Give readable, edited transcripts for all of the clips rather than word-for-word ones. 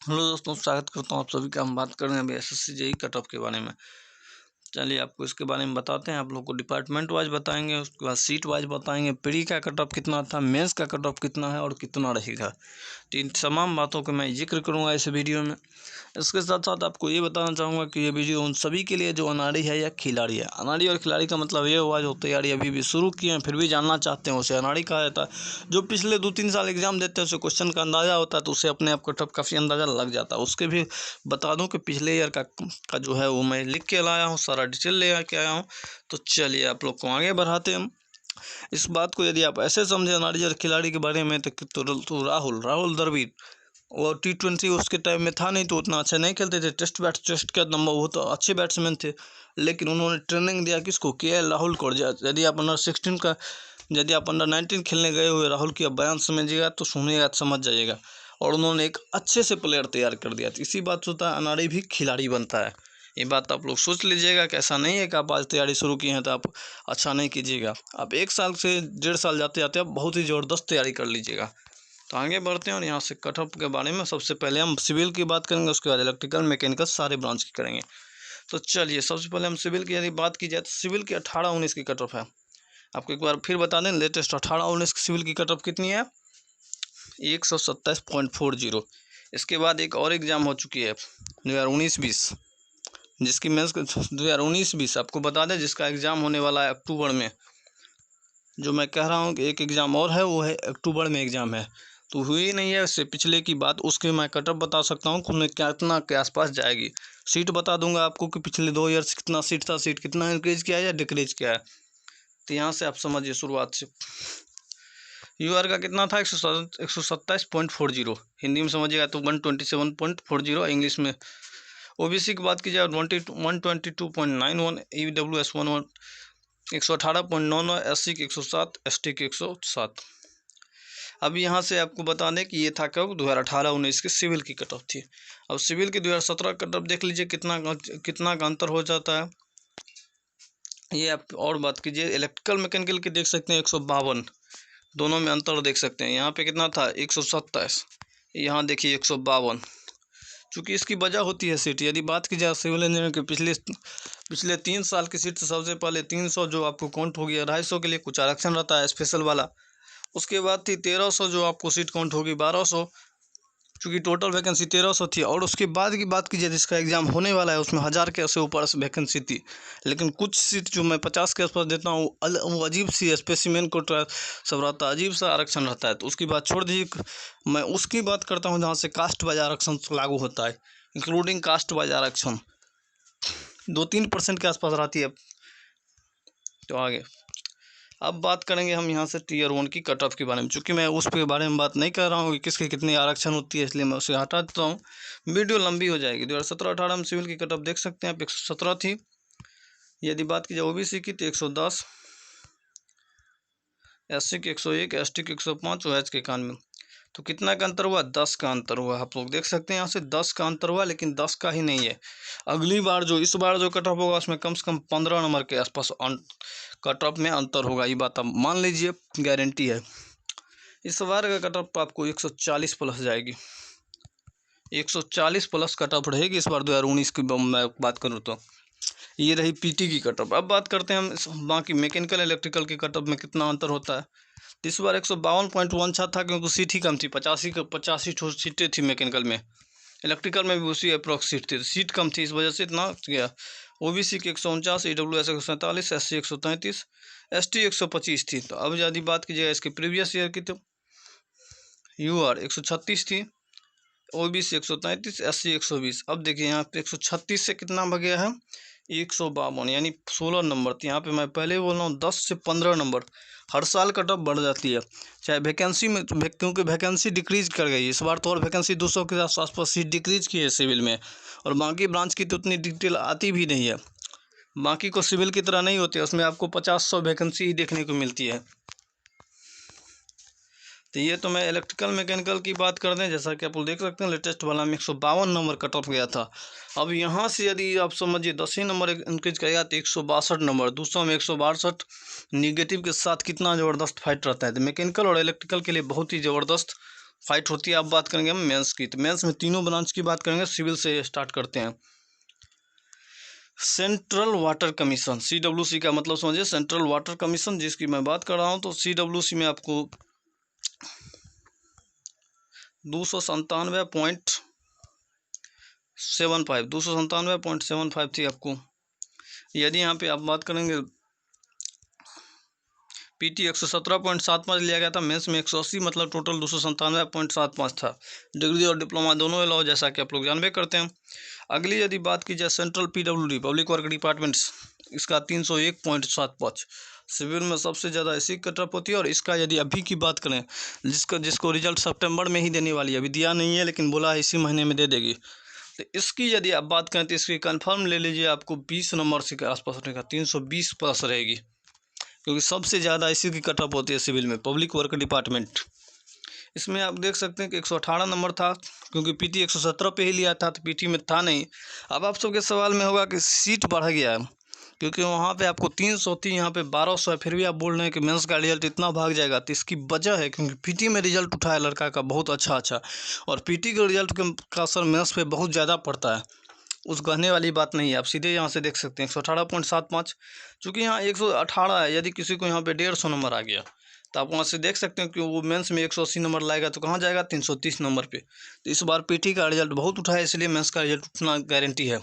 Hello दोस्तों, स्वागत करता हूँ आप सभी का। हम बात कर रहे हैं अभी एसएससी जेईई कट ऑफ के बारे में। चलिए आपको इसके बारे में बताते हैं। आप लोग को डिपार्टमेंट वाइज बताएंगे, उसके बाद सीट वाइज बताएंगे, प्री का कट ऑफ कितना था, मेंस का कट ऑफ कितना है और कितना रहेगा। तो इन तमाम बातों का मैं जिक्र करूँगा इस वीडियो में। इसके साथ साथ आपको ये बताना चाहूँगा कि ये वीडियो उन सभी के लिए जो अनाड़ी है या खिलाड़ी है। अनाड़ी और खिलाड़ी का मतलब ये हुआ जो तैयारी अभी भी शुरू किए हैं फिर भी जानना चाहते हैं, उसे अनाड़ी कहा जाता है। जो पिछले 2-3 साल एग्जाम देते हैं उसे क्वेश्चन का अंदाज़ा होता है, तो उसे अपने आप कट ऑफ काफ़ी अंदाज़ा लग जाता है। उसके भी बता दूं कि पिछले ईयर का जो है वो मैं लिख के लाया हूँ, सारा डिटेल ले के आया हूँ। तो चलिए आप लोग को आगे बढ़ाते हैं हम इस बात को। यदि आप ऐसे समझे अनाड़ी और खिलाड़ी के बारे में तो राहुल द्रविड़ और T20 उसके टाइम में था नहीं, तो उतना अच्छा नहीं खेलते थे। टेस्ट का नंबर वो तो अच्छे बैट्समैन थे, लेकिन उन्होंने ट्रेनिंग दिया किसको, KL राहुल को। यदि आप अंडर 19 खेलने गए हुए राहुल की अब बयान समझिएगा तो सुनिएगा तो समझ जाइएगा। और उन्होंने एक अच्छे से प्लेयर तैयार कर दिया। तो इसी बात से होता है अनाड़ी भी खिलाड़ी बनता है। ये बात आप लोग सोच लीजिएगा कि ऐसा नहीं है कि आप आज तैयारी शुरू की हैं तो आप अच्छा नहीं कीजिएगा। आप 1 साल से 1.5 साल जाते जाते आप बहुत ही ज़बरदस्त तैयारी कर लीजिएगा। तो आगे बढ़ते हैं और यहाँ से कट ऑफ के बारे में सबसे पहले हम सिविल की बात करेंगे, उसके बाद इलेक्ट्रिकल, मैकेनिकल सारे ब्रांच की करेंगे। तो चलिए सबसे पहले हम सिविल की यदि बात की जाए तो सिविल की 18-19 की कट ऑफ है। आपको एक बार फिर बता दें, लेटेस्ट 18-19 की सिविल की कट ऑफ कितनी है, 127.40। इसके बाद एक और एग्ज़ाम हो चुकी है 2019-20, जिसकी मेंस 2019-20 आपको बता दें, जिसका एग्ज़ाम होने वाला है अक्टूबर में। जो मैं कह रहा हूँ कि एक एग्ज़ाम और है, वो है अक्टूबर में एग्ज़ाम है, तो हुई नहीं है उससे पिछले की बात। उसके मैं कट ऑफ बता सकता हूँ कि उन्हें कितना के आसपास जाएगी। सीट बता दूंगा आपको कि पिछले 2 ईयर से कितना सीट था, सीट कितना इंक्रीज किया है या डिक्रीज किया है। तो यहाँ से आप समझिए शुरुआत से। UR का कितना था, 127.40। हिंदी में समझिएगा तो 127.40, इंग्लिश में। OBC की बात की जाए 122.91, EWS 118.99, SC की 107, ST की 107। अब यहाँ से आपको बता दें कि ये था कब, 2018-19 की सिविल की कट ऑफ थी। अब सिविल की 2017 कट ऑफ देख लीजिए कितना का अंतर हो जाता है। ये आप और बात कीजिए, इलेक्ट्रिकल मैकेनिकल की देख सकते हैं 152, दोनों में अंतर देख सकते हैं। यहाँ पे कितना था 127, यहाँ देखिए 152। चूँकि इसकी वजह होती है सीट। यदि बात की जाए सिविल इंजीनियर के पिछले 3 साल की सीट, सबसे पहले 300 जो आपको काउंट होगी, 250 के लिए कुछ आरक्षण रहता है स्पेशल वाला। उसके बाद थी 1300 जो आपको सीट काउंट होगी, 1200, चूँकि टोटल वैकेंसी 1300 थी। और उसके बाद की बात कीजिए जिसका एग्ज़ाम होने वाला है, उसमें 1000 के से ऊपर वैकेंसी थी। लेकिन कुछ सीट जो मैं 50 के आसपास देता हूँ, वो अजीब सी स्पेसिमेन कोटा सब रहता है, अजीब सा आरक्षण रहता है। तो उसकी बात छोड़ दीजिए, मैं उसकी बात करता हूँ जहाँ से कास्ट वाइज आरक्षण लागू होता है, इंक्लूडिंग कास्ट वाइज आरक्षण 2-3% के आसपास रहती है। तो आगे अब बात करेंगे हम यहाँ से Tier 1 की कट ऑफ के बारे में। चूँकि मैं उस के बारे में बात नहीं कर रहा हूँ कि किसके कितनी आरक्षण होती है, इसलिए मैं उसे हटा देता हूँ, वीडियो लंबी हो जाएगी। 2017-18 में सिविल की कट ऑफ देख सकते हैं आप, 117 थी। यदि बात की जाए OBC की तो 110, SC की 101, ST की 105, OH के 91। तो कितना का अंतर हुआ, 10 का अंतर हुआ। आप लोग देख सकते हैं यहाँ से 10 का अंतर हुआ, लेकिन 10 का ही नहीं है। अगली बार इस बार जो कट ऑफ होगा उसमें कम से कम 15 नंबर के आसपास कट ऑफ में अंतर होगा। ये बात आप मान लीजिए, गारंटी है। इस बार का कट ऑफ आपको 140 प्लस जाएगी, 140 प्लस कट ऑफ रहेगी इस बार 2019 की मैं बात करूँ तो। ये रही PT की कट ऑफ। अब बात करते हैं हम बाकी मैकेनिकल इलेक्ट्रिकल की कट ऑफ में कितना अंतर होता है। इस बार 152.16 था, क्योंकि सीट ही कम थी, 85 सीटें थी मैकेनिकल में। इलेक्ट्रिकल में भी उसी अप्रॉक्स सीट थी, सीट कम थी, इस वजह से इतना गया। OBC की 149, EWS 147, SC 133, ST 125 थी। तो अब यदि बात कीजिएगा इसके प्रीवियस ईयर की तो UR 136 थी, OBC 133, SC 120। अब देखिए यहाँ पे 136 से कितना बढ़ गया है, 152, यानी 16 नंबर। तो यहाँ पे मैं पहले बोल रहा हूँ 10 से 15 नंबर हर साल कट ऑफ बढ़ जाती है, चाहे वैकेंसी में, क्योंकि वैकेंसी डिक्रीज कर गई इस बार। तो और वैकेंसी 200 के आसपास सीट डिक्रीज की है सिविल में, और बाकी ब्रांच की तो उतनी डिटेल आती भी नहीं है। बाकी को सिविल की तरह नहीं होती है, उसमें आपको 50-100 वैकेंसी ही देखने को मिलती है। तो ये तो मैं इलेक्ट्रिकल मैकेनिकल की बात कर दें, जैसा कि आप लोग देख सकते हैं लेटेस्ट वाला में 152 नंबर कट ऑफ गया था। अब यहाँ से यदि आप समझिए 10 ही नंबर इंक्रीज करेगा तो 162 नंबर, 200 में 162 निगेटिव के साथ कितना ज़बरदस्त फाइट रहता है। तो मैकेनिकल और इलेक्ट्रिकल के लिए बहुत ही ज़बरदस्त फाइट होती है। अब बात करेंगे हम मेंस की, तो मेंस में तीनों ब्रांच की बात करेंगे। सिविल से स्टार्ट करते हैं। सेंट्रल वाटर कमीशन, CWC का मतलब समझिए सेंट्रल वाटर कमीशन, जिसकी मैं बात कर रहा हूँ। तो CWC में आपको 297.75 थी आपको। यदि यहाँ पे आप बात करेंगे PT 117.75 लिया गया था, मेंस में 180, मतलब टोटल 297.75 था। डिग्री और डिप्लोमा दोनों अलाउ, जैसा कि आप लोग जानबे करते हैं। अगली यदि बात की जाए central PWD public work departments, इसका 301.75। सिविल में सबसे ज़्यादा इसी कटअप होती है। और इसका यदि अभी की बात करें, जिसको रिजल्ट सितंबर में ही देने वाली है, अभी दिया नहीं है लेकिन बोला है इसी महीने में दे देगी। तो इसकी यदि आप बात करें तो इसकी कंफर्म ले लीजिए, आपको 20 नंबर से के आसपास रहेगा, 320 प्लस रहेगी, क्योंकि सबसे ज़्यादा इसी की कटअप होती है सिविल में, पब्लिक वर्क डिपार्टमेंट। इसमें आप देख सकते हैं कि 118 नंबर था, क्योंकि PT 117 पे ही लिया था, तो PT में था नहीं। अब आप सबके सवाल में होगा कि सीट बढ़ गया है, क्योंकि वहाँ पे आपको 300 थी, यहाँ पे 1200 है, फिर भी आप बोल रहे हैं कि मेंस का रिजल्ट इतना भाग जाएगा। तो इसकी वजह है क्योंकि PT में रिजल्ट उठाया लड़का का बहुत अच्छा, और PT के रिजल्ट का असर मेंस पे बहुत ज़्यादा पड़ता है। उस कहने वाली बात नहीं है, आप सीधे यहाँ से देख सकते हैं 118.75। चूँकि यहाँ 118 है, यदि किसी को यहाँ पे 150 नंबर आ गया तो आप वहाँ से देख सकते हैं कि वो मेंस में 180 नंबर लाएगा, तो कहाँ जाएगा, 330 नंबर पे। तो इस बार PT का रिजल्ट बहुत उठाया, इसलिए मेंस का रिजल्ट उठना गारंटी है।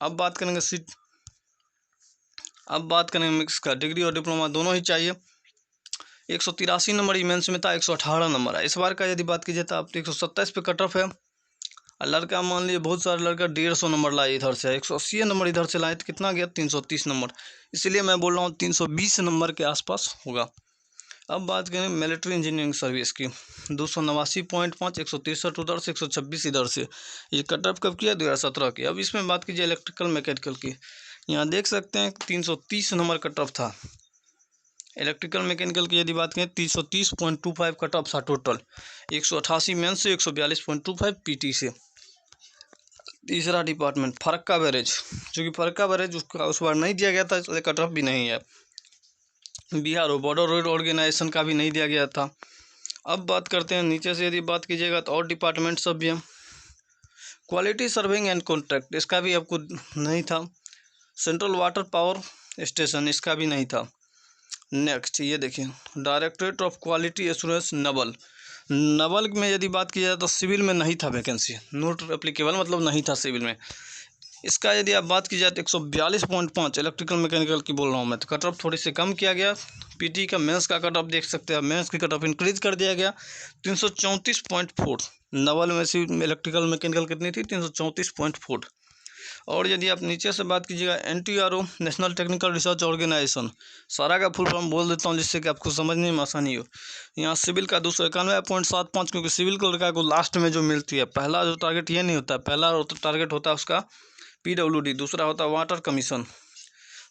अब बात करेंगे मिक्स का, डिग्री और डिप्लोमा दोनों ही चाहिए। 183 नंबर ही मेंस में था, 118 नंबर है। इस बार का यदि बात कीजिए तो आप 127 पे कट ऑफ है। लड़का मान लीजिए बहुत सारे लड़का 150 नंबर लाए इधर से, 180 नंबर इधर से लाए, तो कितना गया, 330 नंबर। इसलिए मैं बोल रहा हूँ 320 नंबर के आसपास होगा। अब बात करें मिलिट्री इंजीनियरिंग सर्विस की, 289.5, 163 उधर से, 126 इधर से। ये कटअप कब किया, 2017 की। अब इसमें बात कीजिए इलेक्ट्रिकल मैकेनिकल की, यहाँ देख सकते हैं 330 नंबर कटअप था। इलेक्ट्रिकल मैकेनिकल की यदि बात करें 330.25 कटअप था टोटल, 188 मेंस से, 142.25 PT से। तीसरा डिपार्टमेंट फरक्का बैरेज, चूँकि फरक्का बैरेज उसका उस बार नहीं दिया गया था, इसलिए कट ऑफ भी नहीं है। BRO बॉर्डर रोड ऑर्गेनाइजेशन का भी नहीं दिया गया था। अब बात करते हैं नीचे से, यदि बात कीजिएगा तो और डिपार्टमेंट सब भी हैं। क्वालिटी सर्विंग एंड कॉन्ट्रैक्ट, इसका भी आपको नहीं था। सेंट्रल वाटर पावर स्टेशन, इसका भी नहीं था। नेक्स्ट ये देखिए, directorate of quality assurance Naval में यदि बात की जाए तो सिविल में नहीं था वैकेंसी, नोट एप्लीकेबल मतलब नहीं था सिविल में। इसका यदि आप बात की जाए तो 142.5 इलेक्ट्रिकल मैकेनिकल की बोल रहा हूँ मैं, तो कट ऑफ थोड़ी सी कम किया गया। PT का मेंस का कट ऑफ देख सकते हैं, मेंस की कट ऑफ इंक्रीज कर दिया गया, 334.4। नवल में सिविल इलेक्ट्रिकल मैकेनिकल कितनी थी, 334.4। और यदि आप नीचे से बात कीजिएगा NTRO national technical research organisation, सारा का फुल फॉर्म बोल देता हूँ जिससे कि आपको समझने में आसानी हो। यहाँ सिविल का 291.75, क्योंकि सिविल को लड़का को लास्ट में जो मिलती है, पहला जो टारगेट ये नहीं होता, पहला टारगेट होता है उसका PWD, दूसरा होता है वाटर कमीशन।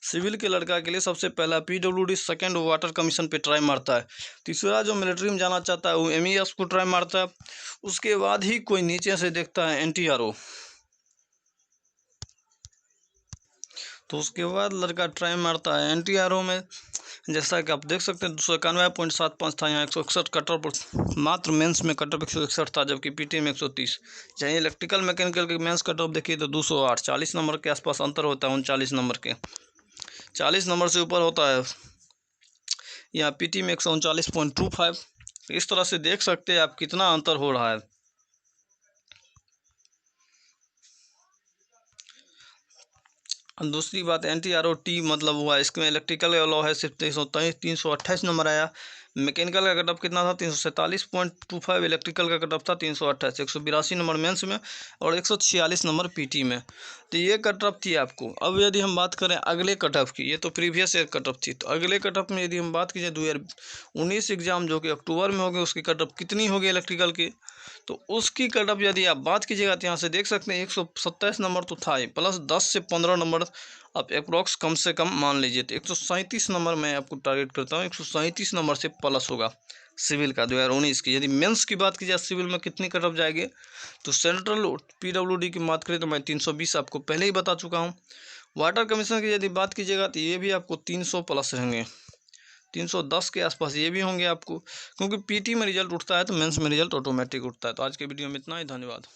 सिविल के लड़का के लिए सबसे पहला PWD, सेकेंड वाटर कमीशन पे ट्राई मारता है। तीसरा जो मिलिट्री में जाना चाहता है वो MES को ट्राई मारता है। उसके बाद ही कोई नीचे से देखता है NTRO, तो उसके बाद लड़का ट्राई मारता है NTRO में। जैसा कि आप देख सकते हैं 291.75 था, यहाँ 161 कटऑफ मात्र मेंस में कटऑफ 161 था, जबकि PT में 130। चाहे इलेक्ट्रिकल मैकेनिकल के मेंस कटऑफ देखिए तो 208, 40 नंबर के आसपास अंतर होता है, 39 नंबर के, 40 नंबर से ऊपर होता है। यहाँ PT में 139.25। इस तरह से देख सकते हैं आप कितना अंतर हो रहा है। दूसरी बात NTRO T मतलब हुआ, इसमें इलेक्ट्रिकल अलाउ है सिर्फ 328 नंबर आया। मैकेनिकल का कटअप कितना था, 347.25। इलेक्ट्रिकल का कटअप था 328, 182 नंबर मेंस में और 146 नंबर PT में। तो ये कटअप थी आपको। अब यदि हम बात करें अगले कटअप की, ये तो प्रीवियस ईयर कटअप थी, तो अगले कटअप में यदि हम बात कीजिए 2019 एग्जाम जो कि अक्टूबर में हो गए, उसकी कटअप कितनी होगी इलेक्ट्रिकल की, तो उसकी कटअप यदि आप बात कीजिएगा तो यहाँ से देख सकते हैं 127 नंबर तो था ही, प्लस 10 से 15 नंबर आप अप्रॉक्स कम से कम मान लीजिए, तो 137 नंबर मैं आपको टारगेट करता हूँ। 137 नंबर से प्लस होगा सिविल का 2019 की। यदि मेंस की बात की जाए सिविल में कितनी कटअप जाएगी, तो सेंट्रल PWD की बात करें तो मैं 320 आपको पहले ही बता चुका हूँ। वाटर कमीशन की यदि बात कीजिएगा तो ये भी आपको 300 प्लस रहेंगे, 310 के आसपास ये भी होंगे आपको, क्योंकि पीटी में रिजल्ट उठता है तो मेंस में रिजल्ट ऑटोमेटिक उठता है। तो आज के वीडियो में इतना ही, धन्यवाद।